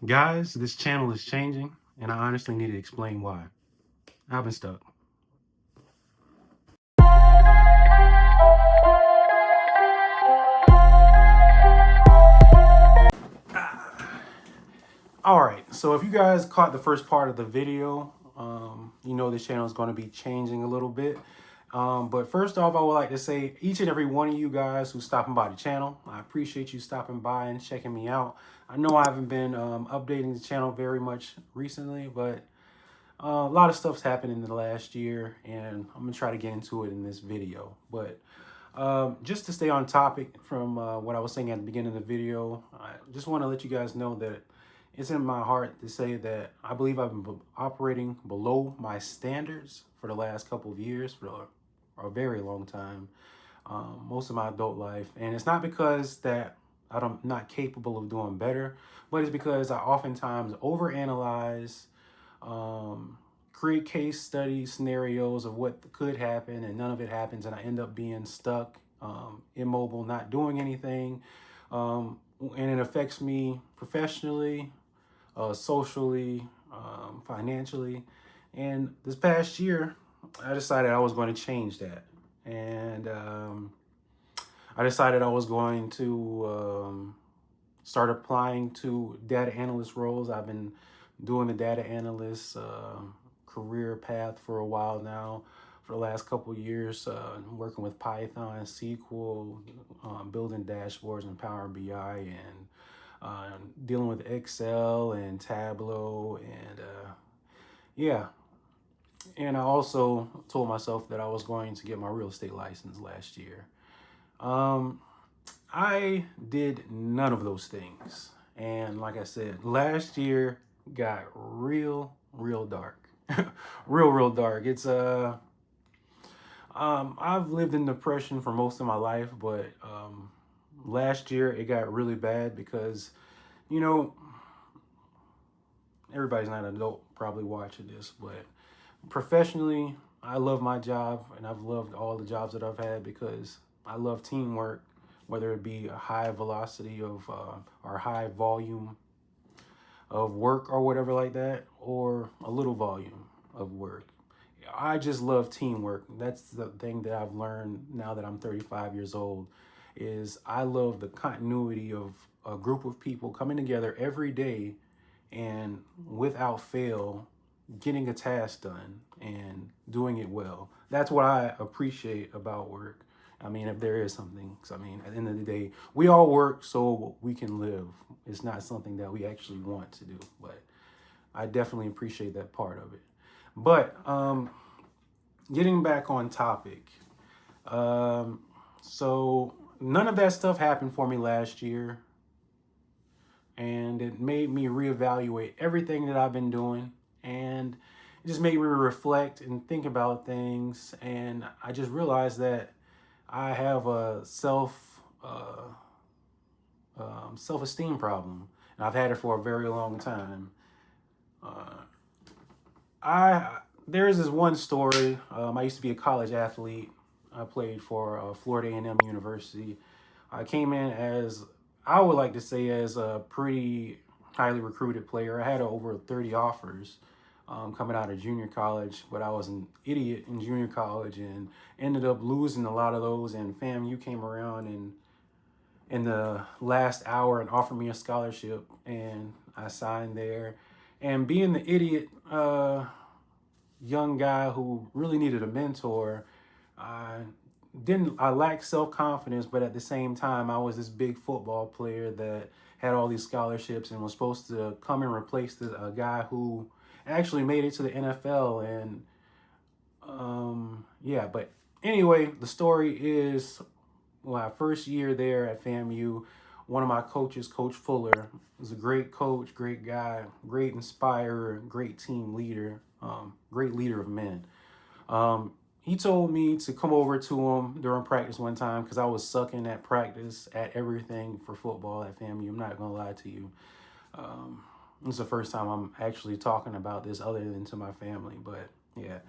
Guys, this channel is changing, and I honestly need to explain why. I've been stuck. All right, so if you guys caught the first part of the video, you know this channel is going to be changing a little bit. But first off, I would like to say each and every one of you guys who's stopping by the channel, I appreciate you stopping by and checking me out. I know I haven't been updating the channel very much recently, but a lot of stuff's happened in the last year, and I'm gonna try to get into it in this video. But just to stay on topic from what I was saying at the beginning of the video, I just want to let you guys know that it's in my heart to say that I believe I've been operating below my standards for the last couple of years, for a very long time, most of my adult life. And it's not because that I'm not capable of doing better, but it's because I oftentimes overanalyze, create case study scenarios of what could happen, and none of it happens, and I end up being stuck, immobile, not doing anything, and it affects me professionally, socially, financially. And this past year, I decided I was going to change that, and I decided I was going to start applying to data analyst roles. I've been doing the data analyst career path for a while now, for the last couple of years, working with Python, SQL, building dashboards in Power BI, and dealing with Excel and Tableau, and yeah. And I also told myself that I was going to get my real estate license last year. Um, I did none of those things. And like I said, last year got real dark. Real dark. It's I've lived in depression for most of my life, but last year it got really bad because, you know, everybody's not an adult probably watching this, but professionally, I love my job, and I've loved all the jobs that I've had because I love teamwork, whether it be a high velocity of or high volume of work or whatever like that, or a little volume of work. I just love teamwork. That's the thing that I've learned now that I'm 35 years old, is I love the continuity of a group of people coming together every day and without fail getting a task done and doing it well. That's what I appreciate about work. I mean, if there is something, 'cause I mean, at the end of the day, we all work so we can live. It's not something that we actually want to do, but I definitely appreciate that part of it. But getting back on topic, um, so none of that stuff happened for me last year, and it made me reevaluate everything that I've been doing, and it just made me reflect and think about things. And I just realized that I have a self esteem problem, and I've had it for a very long time. Uh, I There's this one story. I used to be a college athlete. I played for Florida A&M University. I came in as, I would like to say, as a pretty highly recruited player. I had over 30 offers coming out of junior college, but I was an idiot in junior college and ended up losing a lot of those. And FAMU came around and in the last hour and offered me a scholarship, and I signed there. And being the idiot young guy who really needed a mentor, I I lacked self confidence, but at the same time, I was this big football player that had all these scholarships and was supposed to come and replace a guy who actually made it to the NFL. And yeah, but anyway, the story is my first year there at FAMU. One of my coaches, Coach Fuller, was a great coach, great guy, great inspirer, great team leader, great leader of men. He told me to come over to him during practice one time because I was sucking at practice at everything for football at FAMU. I'm not gonna lie to you. This is the first time I'm actually talking about this other than to my family, but yeah.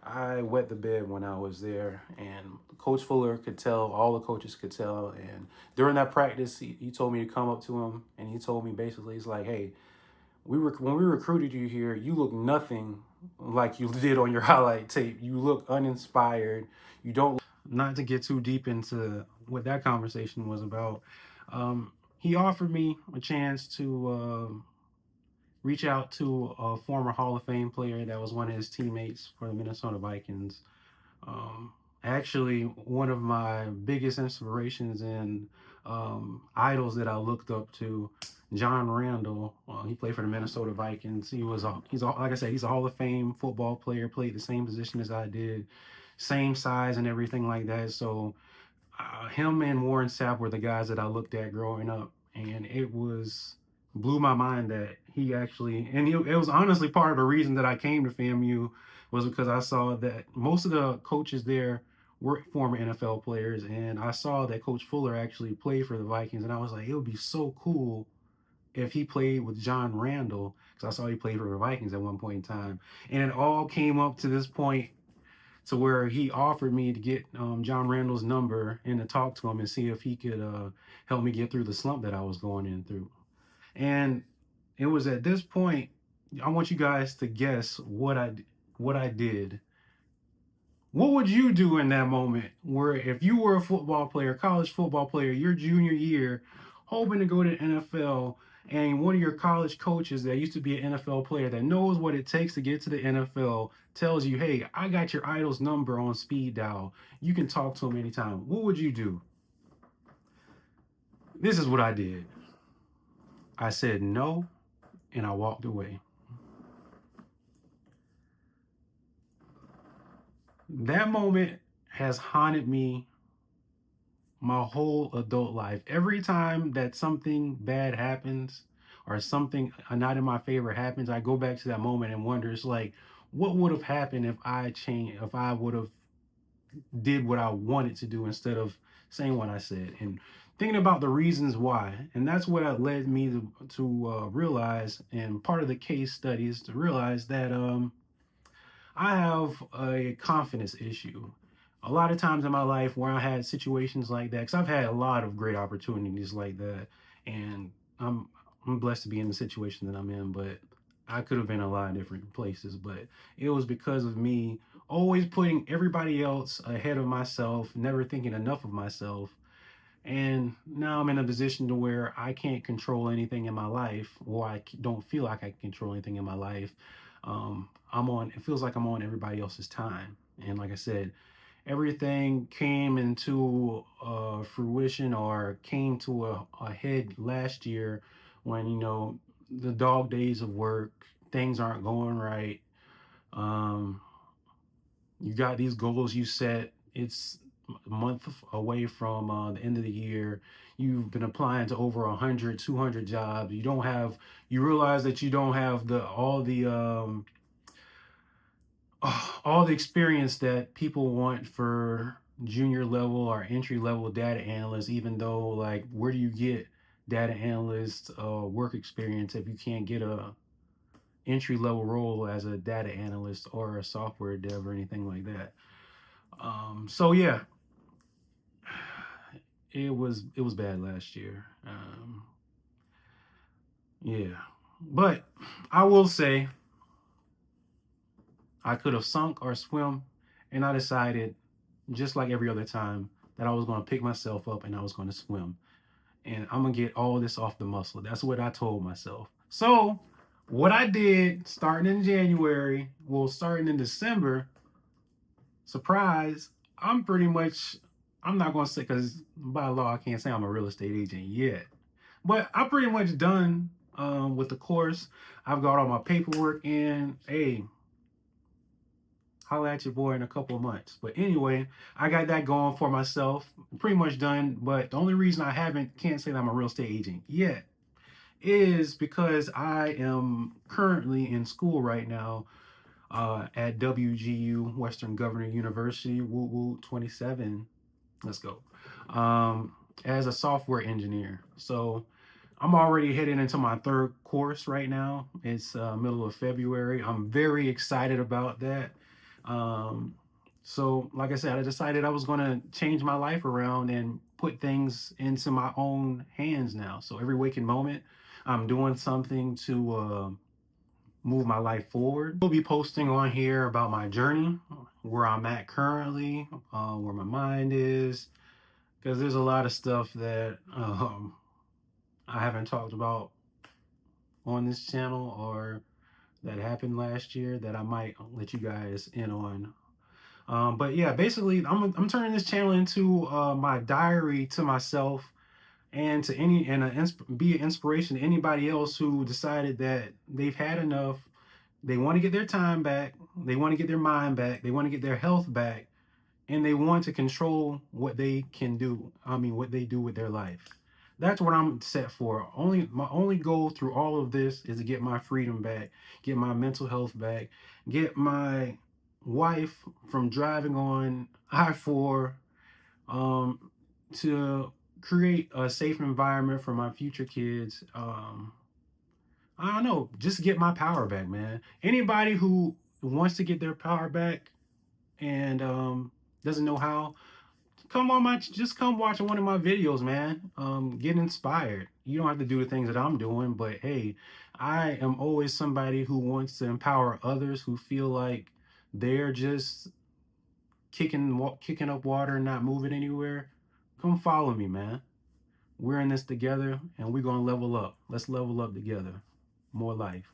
I wet the bed when I was there, and Coach Fuller could tell, all the coaches could tell. And during that practice, he told me to come up to him, and he told me basically, he's like, hey, when we recruited you here, you look nothing like you did on your highlight tape. You look uninspired. You don't. Not to get too deep into what that conversation was about. He offered me a chance to reach out to a former Hall of Fame player that was one of his teammates for the Minnesota Vikings. Um, Actually, one of my biggest inspirations and idols that I looked up to, John Randall. He played for the Minnesota Vikings. Like I said, he's a Hall of Fame football player. Played the same position as I did, same size and everything like that. So him and Warren Sapp were the guys that I looked at growing up, and it was blew my mind that he actually, and it was honestly part of the reason that I came to FAMU was because I saw that most of the coaches there were former NFL players, and I saw that Coach Fuller actually played for the Vikings, and I was like, it would be so cool if he played with John Randall, because I saw he played for the Vikings at one point in time, and it all came up to this point to where he offered me to get John Randall's number and to talk to him and see if he could help me get through the slump that I was going in through. And it was at this point, I want you guys to guess what I did. What would you do in that moment where if you were a football player, college football player, your junior year, hoping to go to the NFL, and one of your college coaches that used to be an NFL player that knows what it takes to get to the NFL tells you, hey, I got your idol's number on speed dial. You can talk to him anytime. What would you do? This is what I did. I said no, and I walked away. That moment has haunted me my whole adult life. Every time that something bad happens or something not in my favor happens, I go back to that moment and wonder, it's like, what would have happened if I changed, if I would have did what I wanted to do instead of saying what I said, and thinking about the reasons why. And that's what led me to realize, and part of the case studies to realize that I have a confidence issue. A lot of times in my life where I had situations like that, because I've had a lot of great opportunities like that, and I'm I'm blessed to be in the situation that I'm in, but I could have been a lot of different places. But it was because of me always putting everybody else ahead of myself, never thinking enough of myself, and now I'm in a position to where I can't control anything in my life, or don't feel like I can control anything in my life. I'm on. It feels like I'm on everybody else's time, and like I said, everything came into fruition or came to a head last year when the dog days of work, things aren't going right. Um, you got these goals you set. It's a month away from the end of the year. You've been applying to over 100, 200 jobs. You realize that you don't have all the experience that people want for junior level or entry level data analysts, even though, like, where do you get data analyst work experience if you can't get a entry level role as a data analyst or a software dev or anything like that. So yeah, it was bad last year. Yeah, but I will say I could have sunk or swim, and I decided, just like every other time, that I was going to pick myself up and I was going to swim, and I'm gonna get all this off the muscle. That's what I told myself. So what I did starting in January, well, starting in December, surprise, I'm pretty much, I'm not going to say, because by law I can't say I'm a real estate agent yet, but I'm pretty much done with the course. I've got all my paperwork in. Hey, holla at your boy in a couple of months. But anyway, I got that going for myself. Pretty much done. But the only reason I can't say that I'm a real estate agent yet is because I am currently in school right now at WGU, Western Governor University, woo woo 27. Let's go. Um, as a software engineer. So I'm already heading into my third course right now. It's middle of February. I'm very excited about that. Um, so, like I said, I decided I was going to change my life around and put things into my own hands now. So every waking moment, I'm doing something to move my life forward. We'll be posting on here about my journey, where I'm at currently, where my mind is, because there's a lot of stuff that I haven't talked about on this channel or that happened last year that I might let you guys in on. But yeah, basically, I'm turning this channel into my diary to myself and to any and be an inspiration to anybody else who decided that they've had enough. They want to get their time back. They want to get their mind back. They want to get their health back, and they want to control what they can do. I mean, what they do with their life. That's what I'm set for. My only goal through all of this is to get my freedom back, get my mental health back, get my wife from driving on I-4, to create a safe environment for my future kids. I don't know, just get my power back, man. Anybody who wants to get their power back and doesn't know how, just come watch one of my videos, man. Get inspired. You don't have to do the things that I'm doing, but hey, I am always somebody who wants to empower others who feel like they're just kicking up water and not moving anywhere. Come follow me, man. We're in this together and we're going to level up. Let's level up together. More life.